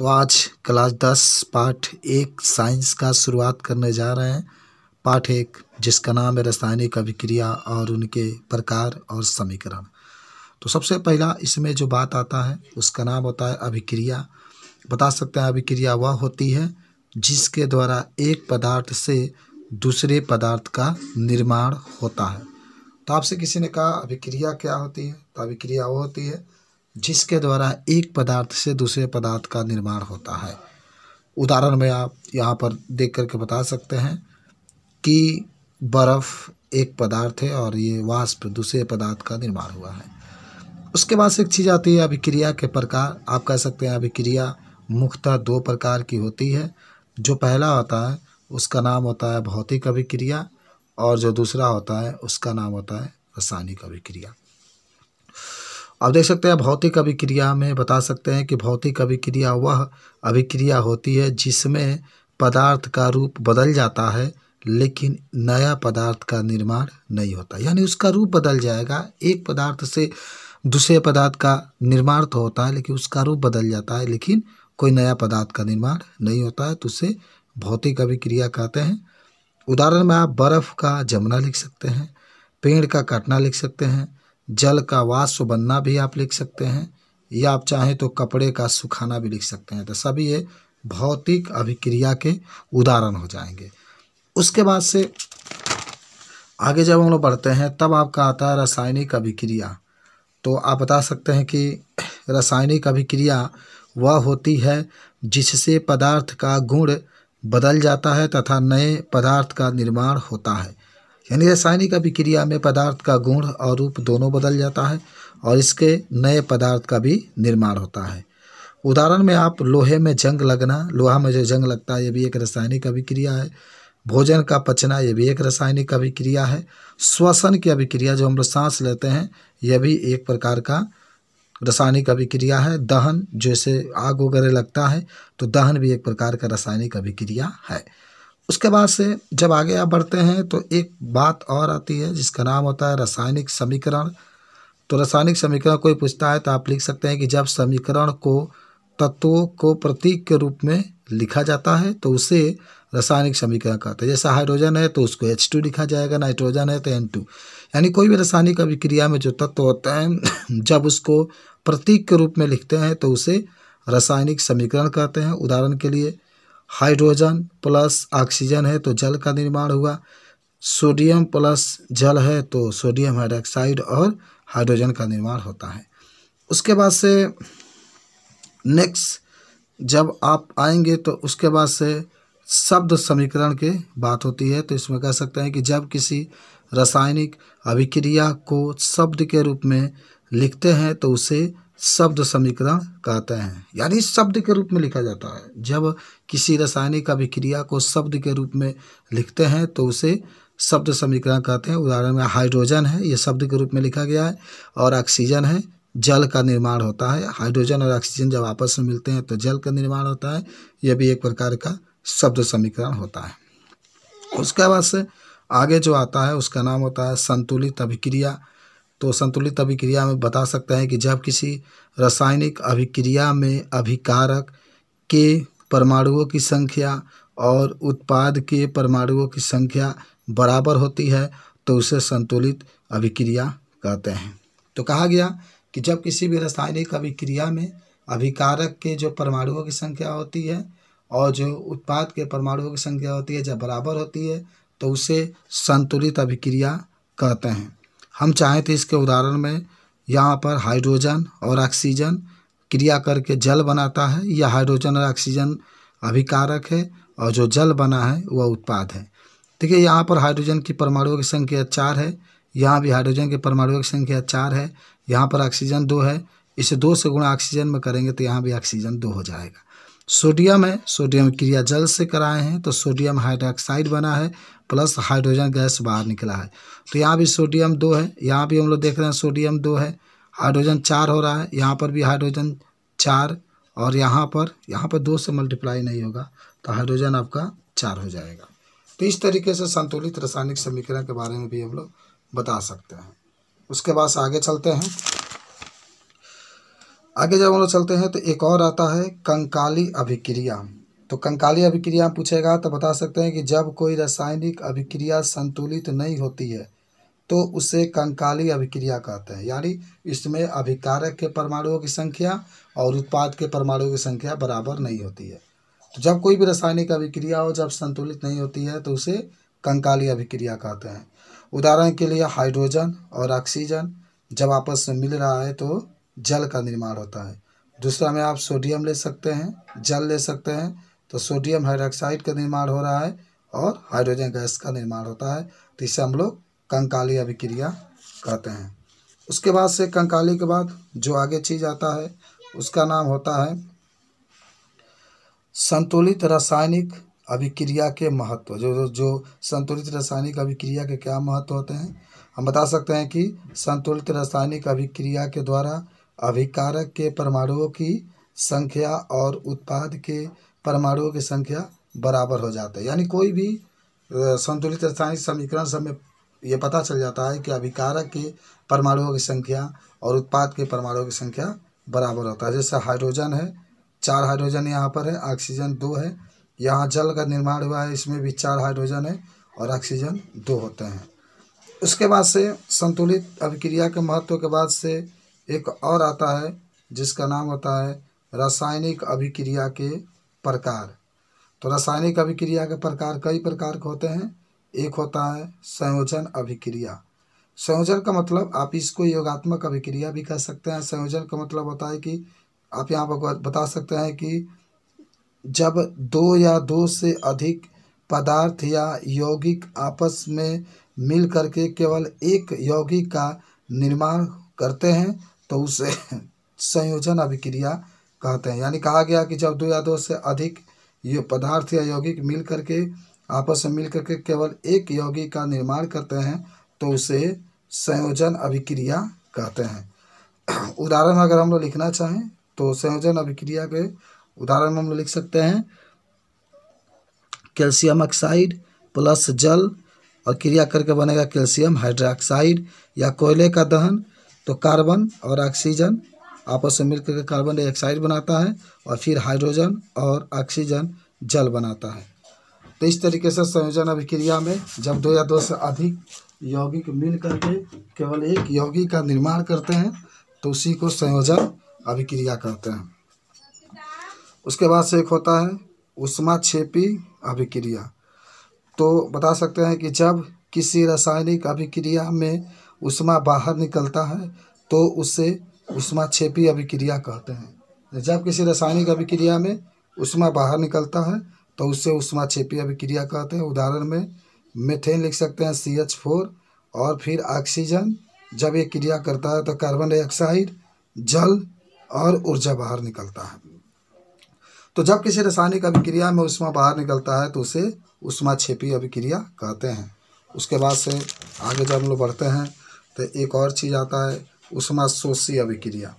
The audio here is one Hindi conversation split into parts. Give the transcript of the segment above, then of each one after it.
तो आज क्लास 10 पाठ 1 साइंस का शुरुआत करने जा रहे हैं। पाठ 1 जिसका नाम है रासायनिक अभिक्रिया और उनके प्रकार और समीकरण। तो सबसे पहला इसमें जो बात आता है उसका नाम होता है अभिक्रिया। बता सकते हैं अभिक्रिया वह होती है जिसके द्वारा एक पदार्थ से दूसरे पदार्थ का निर्माण होता है। तो आपसे किसी ने कहा अभिक्रिया क्या होती है, तो अभिक्रिया वो होती है जिसके द्वारा एक पदार्थ से दूसरे पदार्थ का निर्माण होता है। उदाहरण में आप यहाँ पर देख करके बता सकते हैं कि बर्फ़ एक पदार्थ है और ये वाष्प दूसरे पदार्थ का निर्माण हुआ है। उसके बाद से एक चीज़ आती है अभिक्रिया के प्रकार। आप कह सकते हैं अभिक्रिया मुख्यतः 2 प्रकार की होती है। जो पहला होता है उसका नाम होता है भौतिक अभिक्रिया और जो दूसरा होता है उसका नाम होता है रासायनिक अभिक्रिया। अब देख सकते हैं भौतिक अभिक्रिया में बता सकते हैं कि भौतिक अभिक्रिया वह अभिक्रिया होती है जिसमें पदार्थ का रूप बदल जाता है लेकिन नया पदार्थ का निर्माण नहीं होता। यानी उसका रूप बदल जाएगा, एक पदार्थ से दूसरे पदार्थ का निर्माण तो होता है लेकिन उसका रूप बदल जाता है, लेकिन कोई नया पदार्थ का निर्माण नहीं होता है, तो उसे भौतिक अभिक्रिया कहते हैं। उदाहरण में आप बर्फ़ का जमना लिख सकते हैं, पेड़ का कटना लिख सकते हैं, जल का वाष्प बनना भी आप लिख सकते हैं, या आप चाहें तो कपड़े का सुखाना भी लिख सकते हैं। तो सभी ये भौतिक अभिक्रिया के उदाहरण हो जाएंगे। उसके बाद से आगे जब हम लोग बढ़ते हैं तब आपका आता है रासायनिक अभिक्रिया। तो आप बता सकते हैं कि रासायनिक अभिक्रिया वह होती है जिससे पदार्थ का गुण बदल जाता है तथा नए पदार्थ का निर्माण होता है। यानी रासायनिक अभिक्रिया में पदार्थ का गुण और रूप दोनों बदल जाता है और इसके नए पदार्थ का भी निर्माण होता है। उदाहरण में आप लोहे में जंग लगना, लोहा में जो जंग लगता है ये भी एक रासायनिक अभिक्रिया है। भोजन का पचना ये भी एक रासायनिक अभिक्रिया है। श्वसन की अभिक्रिया जो हम लोग सांस लेते हैं यह भी एक प्रकार का रासायनिक अभिक्रिया है। दहन जैसे आग वगैरह लगता है तो दहन भी एक प्रकार का रासायनिक अभिक्रिया है। उसके बाद से जब आगे आप बढ़ते हैं तो एक बात और आती है जिसका नाम होता है रासायनिक समीकरण। तो रासायनिक समीकरण कोई पूछता है तो आप लिख सकते हैं कि जब समीकरण को तत्वों को प्रतीक के रूप में लिखा जाता है तो उसे रासायनिक समीकरण कहते हैं। जैसे हाइड्रोजन है तो उसको H2 लिखा जाएगा, नाइट्रोजन है तो N2। यानी कोई भी रासायनिक अभिक्रिया में जो तत्व होता है जब उसको प्रतीक के रूप में लिखते हैं तो उसे रासायनिक समीकरण कहते हैं। उदाहरण के लिए हाइड्रोजन प्लस ऑक्सीजन है तो जल का निर्माण हुआ, सोडियम प्लस जल है तो सोडियम हाइड्रोक्साइड और हाइड्रोजन का निर्माण होता है। उसके बाद से नेक्स्ट जब आप आएंगे तो उसके बाद से शब्द समीकरण की बात होती है। तो इसमें कह सकते हैं कि जब किसी रासायनिक अभिक्रिया को शब्द के रूप में लिखते हैं तो उसे शब्द समीकरण कहते हैं। यानी शब्द के रूप में लिखा जाता है। जब किसी रासायनिक अभिक्रिया को शब्द के रूप में लिखते हैं तो उसे शब्द समीकरण कहते हैं। उदाहरण में हाइड्रोजन है, ये शब्द के रूप में लिखा गया है, और ऑक्सीजन है, जल का निर्माण होता है। हाइड्रोजन और ऑक्सीजन जब आपस में मिलते हैं तो जल का निर्माण होता है। यह भी एक प्रकार का शब्द समीकरण होता है। उसके बाद से आगे जो आता है उसका नाम होता है संतुलित अभिक्रिया। तो संतुलित अभिक्रिया में बता सकते हैं कि जब किसी रासायनिक अभिक्रिया में अभिकारक के परमाणुओं की संख्या और उत्पाद के परमाणुओं की संख्या बराबर होती है तो उसे संतुलित अभिक्रिया कहते हैं। तो कहा गया कि जब किसी भी रासायनिक अभिक्रिया में अभिकारक के जो परमाणुओं की संख्या होती है और जो उत्पाद के परमाणुओं की संख्या होती है जब बराबर होती है तो उसे संतुलित अभिक्रिया कहते हैं। हम चाहें तो इसके उदाहरण में यहाँ पर हाइड्रोजन और ऑक्सीजन क्रिया करके जल बनाता है, या हाइड्रोजन और ऑक्सीजन अभिकारक है और जो जल बना है वह उत्पाद है। देखिए यहाँ पर हाइड्रोजन की परमाणुओं की संख्या 4 है, यहाँ भी हाइड्रोजन के परमाणुओं की संख्या 4 है, यहाँ पर ऑक्सीजन 2 है। इसे 2 से गुणा ऑक्सीजन में करेंगे तो यहाँ भी ऑक्सीजन 2 हो जाएगा। सोडियम है, सोडियम क्रिया जल से कराए हैं तो सोडियम हाइड्रोक्साइड बना है प्लस हाइड्रोजन गैस बाहर निकला है। तो यहाँ भी सोडियम 2 है, यहाँ भी हम लोग देख रहे हैं सोडियम 2 है, हाइड्रोजन 4 हो रहा है, यहाँ पर भी हाइड्रोजन 4, और यहाँ पर 2 से मल्टीप्लाई नहीं होगा तो हाइड्रोजन आपका 4 हो जाएगा। तो इस तरीके से संतुलित रासायनिक समीकरण के बारे में भी हम लोग बता सकते हैं। उसके बाद आगे चलते हैं। आगे जब हम लोग चलते हैं तो एक और आता है कंकाली अभिक्रिया। तो कंकाली अभिक्रिया पूछेगा तो बता सकते हैं कि जब कोई रासायनिक अभिक्रिया संतुलित नहीं होती है तो उसे कंकाली अभिक्रिया कहते हैं। यानी इसमें अभिकारक के परमाणुओं की संख्या और उत्पाद के परमाणुओं की संख्या बराबर नहीं होती है। तो जब कोई भी रासायनिक अभिक्रिया हो जब संतुलित नहीं होती है तो उसे कंकाली अभिक्रिया कहते हैं। उदाहरण के लिए हाइड्रोजन और ऑक्सीजन जब आपस में मिल रहा है तो जल का निर्माण होता है। दूसरा में आप सोडियम ले सकते हैं, जल ले सकते हैं, तो सोडियम हाइड्रोक्साइड का निर्माण हो रहा है और हाइड्रोजन गैस का निर्माण होता है। तो इसे हम लोग कंकाली अभिक्रिया कहते हैं। उसके बाद से कंकाली के बाद जो आगे चीज आता है उसका नाम होता है संतुलित रासायनिक अभिक्रिया के महत्व। जो संतुलित रासायनिक अभिक्रिया के क्या महत्व होते हैं, हम बता सकते हैं कि संतुलित रासायनिक अभिक्रिया के द्वारा अभिकारक के परमाणुओं की संख्या और उत्पाद के परमाणुओं की संख्या बराबर हो जाता है। यानी कोई भी संतुलित रासायनिक समीकरण से हमें ये पता चल जाता है कि अभिकारक के परमाणुओं की संख्या और उत्पाद के परमाणुओं की संख्या बराबर होता है। जैसे हाइड्रोजन है, 4 हाइड्रोजन यहाँ पर है, ऑक्सीजन 2 है। यहाँ जल का निर्माण हुआ है, इसमें भी 4 हाइड्रोजन है और ऑक्सीजन 2 होते हैं। उसके बाद से संतुलित अभिक्रिया के महत्व के बाद से एक और आता है जिसका नाम होता है रासायनिक अभिक्रिया के प्रकार। तो रासायनिक अभिक्रिया के प्रकार कई प्रकार के होते हैं। एक होता है संयोजन अभिक्रिया। संयोजन का मतलब आप इसको योगात्मक अभिक्रिया भी कह सकते हैं। संयोजन का मतलब होता है कि आप यहाँ पर बता सकते हैं कि जब 2 या 2 से अधिक पदार्थ या यौगिक आपस में मिल करके केवल एक यौगिक का निर्माण करते हैं तो उसे संयोजन अभिक्रिया कहते हैं। यानी कहा गया कि जब 2 या 2 से अधिक ये पदार्थ या यौगिक मिल करके आपस में मिल करके केवल एक यौगिक का निर्माण करते हैं तो उसे संयोजन अभिक्रिया कहते हैं। उदाहरण अगर हम लोग लिखना चाहें तो संयोजन अभिक्रिया के उदाहरण हम लोग लिख सकते हैं कैल्शियम ऑक्साइड प्लस जल और क्रिया करके बनेगा कैल्शियम हाइड्रोक्साइड। या कोयले का दहन तो कार्बन और ऑक्सीजन आपस में मिलकर के कार्बन डाइऑक्साइड बनाता है और फिर हाइड्रोजन और ऑक्सीजन जल बनाता है। तो इस तरीके से संयोजन अभिक्रिया में जब 2 या 2 से अधिक यौगिक मिल करके केवल एक यौगिक का निर्माण करते हैं तो उसी को संयोजन अभिक्रिया कहते हैं। उसके बाद से एक होता है ऊष्माक्षेपी अभिक्रिया। तो बता सकते हैं कि जब किसी रासायनिक अभिक्रिया में ऊष्मा बाहर निकलता है तो उसे ऊष्माक्षेपी अभिक्रिया कहते हैं। जब किसी रासायनिक अभिक्रिया में ऊष्मा बाहर निकलता है तो उससे ऊष्माक्षेपी अभिक्रिया कहते हैं। उदाहरण में मीथेन लिख सकते हैं CH4 और फिर ऑक्सीजन जब ये क्रिया करता है तो कार्बन डाइऑक्साइड जल और ऊर्जा बाहर निकलता है। तो जब किसी रासायनिक अभिक्रिया में ऊष्मा बाहर निकलता है तो उसे ऊष्माक्षेपी अभिक्रिया कहते हैं। उसके बाद से आगे जब हम लोग बढ़ते हैं तो एक और चीज़ आता है ऊष्माशोषी अभिक्रिया।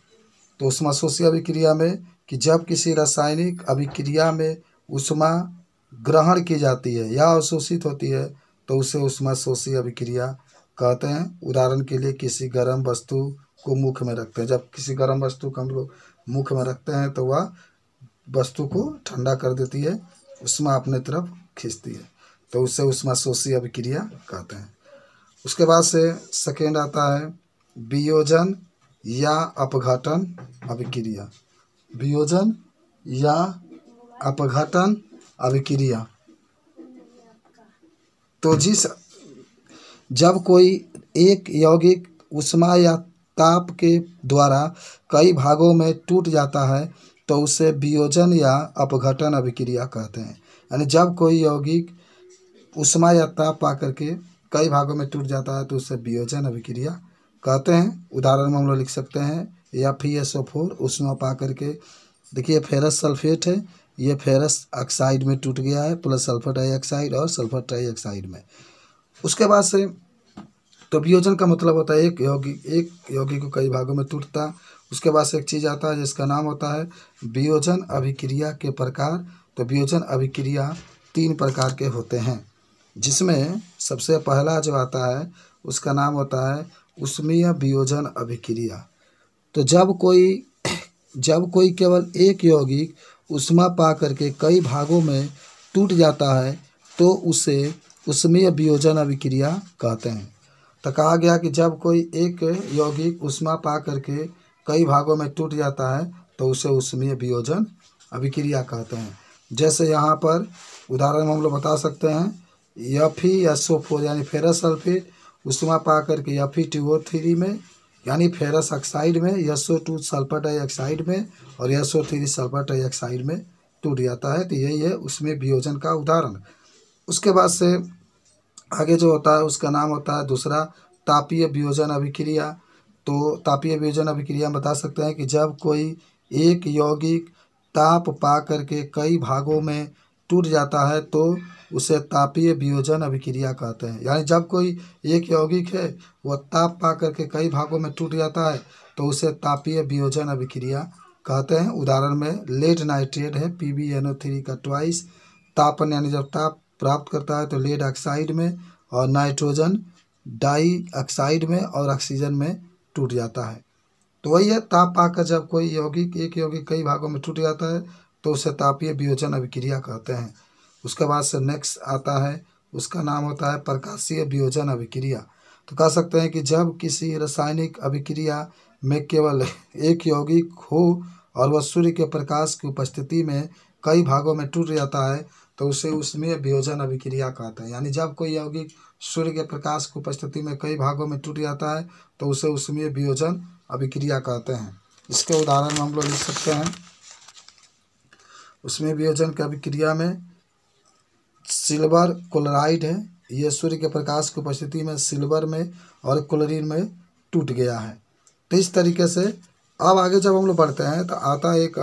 तो ऊष्माशोषी अभिक्रिया में कि जब किसी रासायनिक अभिक्रिया में ऊष्मा ग्रहण की जाती है या अवशोषित होती है तो उसे ऊष्माशोषी अभिक्रिया कहते हैं। उदाहरण के लिए किसी गर्म वस्तु को मुख में रखते हैं, जब किसी गर्म वस्तु को हम लोग मुख में रखते हैं तो वह वस्तु को ठंडा कर देती है, ऊष्मा अपने तरफ खींचती है, तो उससे ऊष्माशोषी अभिक्रिया कहते हैं। उसके बाद से सेकेंड आता है वियोजन या अपघटन अभिक्रिया। वियोजन या अपघटन अभिक्रिया तो जब कोई एक यौगिक ऊष्मा या ताप के द्वारा कई भागों में टूट जाता है तो उसे वियोजन या अपघटन अभिक्रिया कहते हैं। यानी जब कोई यौगिक ऊष्मा या ताप पा करके कई भागों में टूट जाता है तो उसे वियोजन अभिक्रिया कहते हैं। उदाहरण में हम लोग लिख सकते हैं FeSO4 ऊष्मा पा करके, देखिए फेरस सल्फेट है, ये फेरस ऑक्साइड में टूट गया है प्लस सल्फर डाइऑक्साइड और सल्फर ट्राइऑक्साइड में। उसके बाद से तो वियोजन का मतलब होता है एक यौगिक को कई भागों में टूटता। उसके बाद से एक चीज़ आता है जिसका नाम होता है वियोजन अभिक्रिया के प्रकार। तो वियोजन अभिक्रिया 3 प्रकार के होते हैं, जिसमें सबसे पहला जो आता है उसका नाम होता है ऊष्मीय वियोजन अभिक्रिया। तो जब कोई जब कोई केवल एक यौगिक ऊष्मा पा करके कई भागों में टूट जाता है तो उसे ऊष्मीय वियोजन अभिक्रिया कहते हैं। तो कहा गया कि जब कोई एक यौगिक ऊष्मा पा करके कई भागों में टूट जाता है तो उसे ऊष्मीय वियोजन अभिक्रिया कहते हैं। जैसे यहाँ पर उदाहरण हम लोग बता सकते हैं, FeSO4 यानी फेरस सल्फेट ऊष्मा पा करके Fe2O3 में यानी फेरस ऑक्साइड में, SO2 सल्फर डाइऑक्साइड में और SO3 सल्फर डाइऑक्साइड में टूट जाता है। तो यही है उसमें वियोजन का उदाहरण। उसके बाद से आगे जो होता है उसका नाम होता है दूसरा तापीय वियोजन अभिक्रिया। तो तापीय वियोजन अभिक्रिया में बता सकते हैं कि जब कोई एक यौगिक ताप पा करके कई भागों में टूट जाता है तो उसे तापीय वियोजन अभिक्रिया कहते हैं। यानी जब कोई एक यौगिक है वह ताप पा करके कई भागों में टूट जाता है तो उसे तापीय वियोजन अभिक्रिया कहते हैं। उदाहरण में लेड नाइट्रेट है, PbNO3 का ट्वाइस तापन यानी जब ताप प्राप्त करता है तो लेड ऑक्साइड में और नाइट्रोजन डाइऑक्साइड में और ऑक्सीजन में टूट जाता है। तो वही है, ताप पाकर जब कोई यौगिक एक यौगिक कई भागों में टूट जाता है तो उसे तापीय वियोजन अभिक्रिया कहते हैं। उसके बाद से नेक्स्ट आता है, उसका नाम होता है प्रकाशीय वियोजन अभिक्रिया। तो कह सकते हैं कि जब किसी रासायनिक अभिक्रिया में केवल एक यौगिक हो और वह सूर्य के प्रकाश की उपस्थिति में कई भागों में टूट जाता है तो उसे ऊष्मीय वियोजन अभिक्रिया कहते हैं। यानी जब कोई यौगिक सूर्य के प्रकाश की उपस्थिति में कई भागों में टूट जाता है तो उसे ऊष्मीय वियोजन अभिक्रिया कहते हैं। इसके उदाहरण हम लोग लिख सकते हैं। ऊष्मीय वियोजन की अभिक्रिया में सिल्वर क्लोराइड है, यह सूर्य के प्रकाश की उपस्थिति में सिल्वर में और क्लोरीन में टूट गया है। तो इस तरीके से अब आगे जब हम लोग बढ़ते हैं तो आता है एक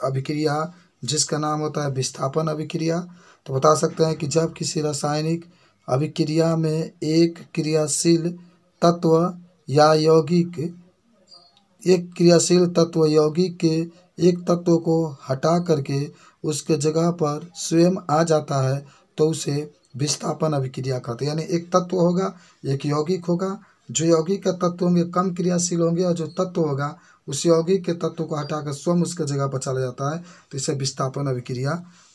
अभिक्रिया जिसका नाम होता है विस्थापन अभिक्रिया। तो बता सकते हैं कि जब किसी रासायनिक अभिक्रिया में एक क्रियाशील तत्व या यौगिक के एक तत्व को हटा करके उसके जगह पर स्वयं आ जाता है तो उसे विस्थापन अभिक्रिया कहते हैं। यानी एक तत्व होगा, एक यौगिक होगा, जो यौगिक के तत्व होंगे कम क्रियाशील होंगे और जो तत्व होगा उस यौगिक के तत्व को हटाकर स्वयं उसके जगह पर चला जाता है तो इसे विस्थापन अभिक्रिया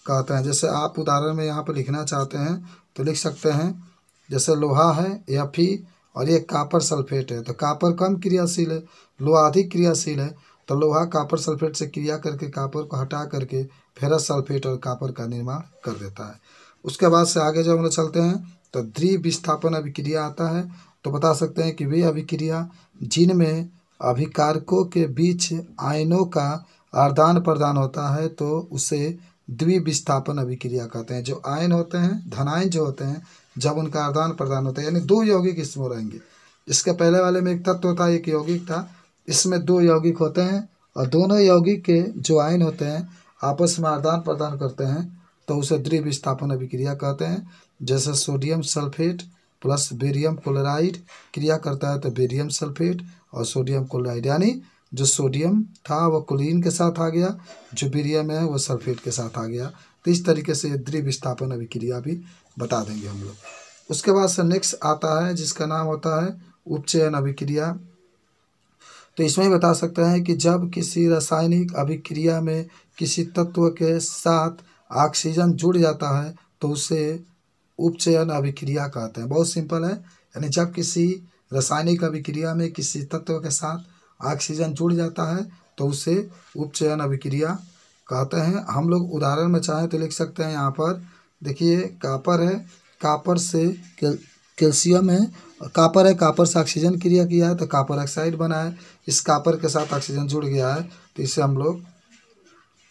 कहते हैं। जैसे आप उदाहरण में यहाँ पर लिखना चाहते हैं तो लिख सकते हैं, जैसे लोहा है Fe और ये कापर सल्फेट है। तो कापर कम क्रियाशील है, लोहा अधिक क्रियाशील है, तो लोहा कापर सल्फेट से क्रिया करके कापर को हटा करके फेरस सल्फेट और कापर का निर्माण कर देता है। उसके बाद से आगे जब हम लोग चलते हैं तो द्विविस्थापन अभिक्रिया आता है। तो बता सकते हैं कि वे अभिक्रिया जिनमें अभिकारकों के बीच आयनों का आदान प्रदान होता है तो उसे द्विविस्थापन अभिक्रिया कहते हैं। जो आयन होते हैं, धनायन जो होते हैं, जब उनका आदान प्रदान होता है यानी दो यौगिक इसमें रहेंगे। इसके पहले वाले में एक तत्व था, एक यौगिक था, इसमें दो यौगिक होते हैं और दोनों यौगिक के जो आयन होते हैं आपस में आदान प्रदान करते हैं तो उसे द्विविस्थापन अभिक्रिया कहते हैं। जैसे sodium sulphate plus barium chloride क्रिया करता है तो बेरियम सल्फेट और सोडियम क्लोराइड, यानी जो सोडियम था वो क्लोरीन के साथ आ गया, जो बेरियम है वो सल्फेट के साथ आ गया। तो इस तरीके से द्विविस्थापन अभिक्रिया भी बता देंगे हम लोग। उसके बाद से नेक्स्ट आता है जिसका नाम होता है उपचयन अभिक्रिया। तो इसमें ही बता सकते हैं कि जब किसी रासायनिक अभिक्रिया में किसी तत्व के साथ ऑक्सीजन जुड़ जाता है तो उसे उपचयन अभिक्रिया कहते हैं। बहुत सिंपल है, यानी जब किसी रासायनिक अभिक्रिया में किसी तत्व के साथ ऑक्सीजन जुड़ जाता है तो उसे उपचयन अभिक्रिया कहते हैं। हम लोग उदाहरण में चाहें तो लिख सकते हैं। यहाँ पर देखिए कापर है, कापर से कैल्शियम है, कापर है, कापर से ऑक्सीजन क्रिया किया है तो कापर ऑक्साइड बना है। इस कापर के साथ ऑक्सीजन जुड़ गया है तो इसे हम लोग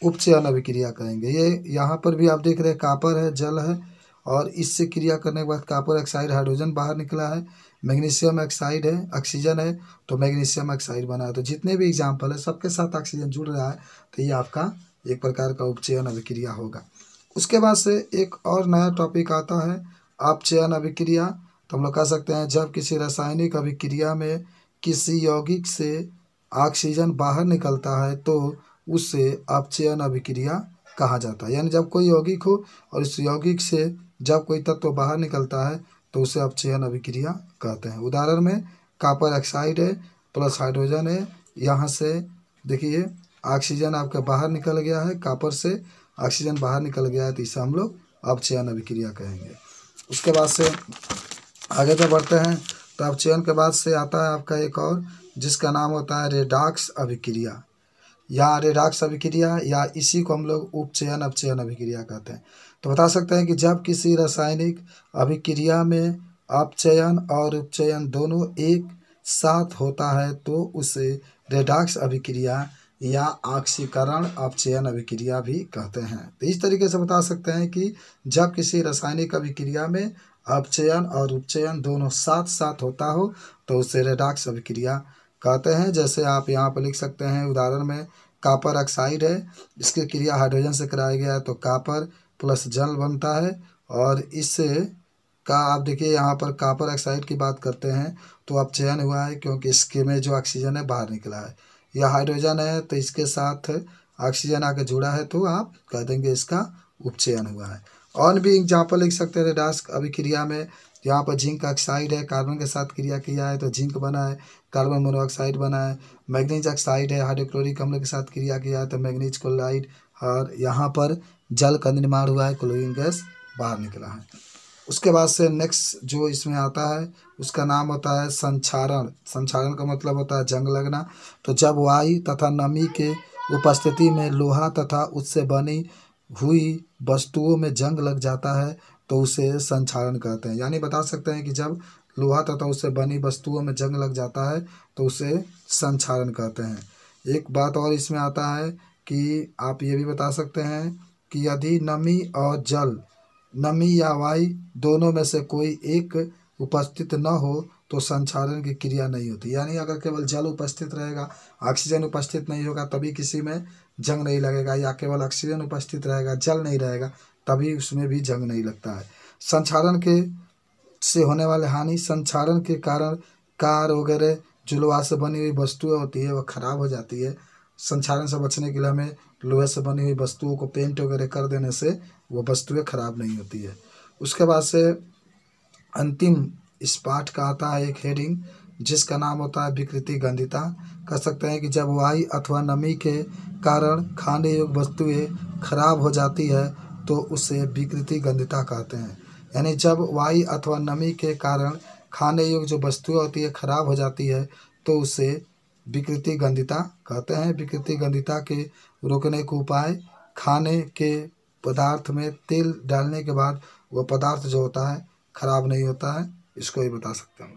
उपचयन अभिक्रिया कहेंगे। ये यहाँ पर भी आप देख रहे हैं कापर है, जल है और इससे क्रिया करने के बाद कापर ऑक्साइड हाइड्रोजन बाहर निकला है, मैग्नीशियम ऑक्साइड है, ऑक्सीजन है तो मैग्नीशियम ऑक्साइड बना है। तो जितने भी एग्जाम्पल है सबके साथ ऑक्सीजन जुड़ रहा है तो ये आपका एक प्रकार का उपचयन अभिक्रिया होगा। उसके बाद से एक और नया टॉपिक आता है अपचयन अभिक्रिया। तो हम लोग कह सकते हैं जब किसी रासायनिक अभिक्रिया में किसी यौगिक से ऑक्सीजन बाहर निकलता है तो उससे अपचयन अभिक्रिया कहा जाता है। यानी जब कोई यौगिक हो और इस यौगिक से जब कोई तत्व बाहर निकलता है तो उसे अपचयन अभिक्रिया कहते हैं। उदाहरण में कापर ऑक्साइड है प्लस हाइड्रोजन है, यहाँ से देखिए ऑक्सीजन आपका बाहर निकल गया है, कॉपर से ऑक्सीजन बाहर निकल गया है, तो इसे हम लोग अपचयन अभिक्रिया कहेंगे। उसके बाद से आगे जब बढ़ते हैं तो अपचयन के बाद से आता है आपका एक और, जिसका नाम होता है रेडॉक्स अभिक्रिया या रेडॉक्स अभिक्रिया, या इसी को हम लोग उपचयन अपचयन अभिक्रिया कहते हैं। तो बता सकते हैं कि जब किसी रासायनिक अभिक्रिया में अपचयन और उपचयन दोनों एक साथ होता है तो उसे रेडॉक्स अभिक्रिया या ऑक्सीकरण अपचयन अभिक्रिया भी कहते हैं। तो इस तरीके से बता सकते हैं कि जब किसी रासायनिक अभिक्रिया में अपचयन और उपचयन दोनों साथ साथ होता हो तो उसे रेडॉक्स अभिक्रिया कहते हैं। जैसे आप यहाँ पर लिख सकते हैं, उदाहरण में कॉपर ऑक्साइड है, इसकी क्रिया हाइड्रोजन से कराया गया है तो कॉपर प्लस जल बनता है, और इससे का आप देखिए यहाँ पर कॉपर ऑक्साइड की बात करते हैं तो अपचयन हुआ है क्योंकि इसके में जो ऑक्सीजन है बाहर निकला है। यह हाइड्रोजन है तो इसके साथ ऑक्सीजन आके जुड़ा है तो आप कह देंगे इसका उपचयन हुआ है। और भी एग्जाम्पल लिख सकते हैं रेडॉक्स अभिक्रिया में, यहाँ पर जिंक ऑक्साइड है, कार्बन के साथ क्रिया किया है तो जिंक बना है, कार्बन मोनोऑक्साइड बना है। मैग्नीज ऑक्साइड है, हाइड्रोक्लोरिक अम्ल के साथ क्रिया किया है तो मैग्नीज क्लोराइड, और यहाँ पर जल का निर्माण हुआ है, क्लोरीन गैस बाहर निकला है। उसके बाद से नेक्स्ट जो इसमें आता है उसका नाम होता है संक्षारण। संक्षारण का मतलब होता है जंग लगना। तो जब वायु तथा नमी के उपस्थिति में लोहा तथा उससे बनी हुई वस्तुओं में जंग लग जाता है तो उसे संक्षारण कहते हैं। यानी बता सकते हैं कि जब लोहा तथा उससे बनी वस्तुओं में जंग लग जाता है तो उसे संक्षारण कहते हैं। एक बात और इसमें आता है कि आप ये भी बता सकते हैं कि यदि नमी और जल, नमी या वायु दोनों में से कोई एक उपस्थित न हो तो संक्षारण की क्रिया नहीं होती। यानी अगर केवल जल उपस्थित रहेगा, ऑक्सीजन उपस्थित नहीं होगा तभी किसी में जंग नहीं लगेगा, या केवल ऑक्सीजन उपस्थित रहेगा जल नहीं रहेगा तभी उसमें भी जंग नहीं लगता है। संक्षारण के से होने वाले हानि, संक्षारण के कारण कार वगैरह जो लोहा से बनी हुई वस्तुएं होती है वह खराब हो जाती है। संक्षारण से बचने के लिए हमें लोहे से बनी हुई वस्तुओं को पेंट वगैरह कर देने से वो वस्तुएं खराब नहीं होती है। उसके बाद से अंतिम इस पाठ का आता है एक हेडिंग जिसका नाम होता है विकृति गंधिता। कह सकते हैं कि जब वायु अथवा नमी के कारण खाने योग्य वस्तुएं खराब हो जाती है तो उसे विकृति गंधिता कहते हैं। यानी जब वायु अथवा नमी के कारण खाने योग्य जो वस्तुएं होती है खराब हो जाती है तो उसे विकृति गंधिता कहते हैं। विकृति गंधिता के रोकने के उपाय, खाने के पदार्थ में तेल डालने के बाद वह पदार्थ जो होता है खराब नहीं होता है, इसको ही बता सकते हैं।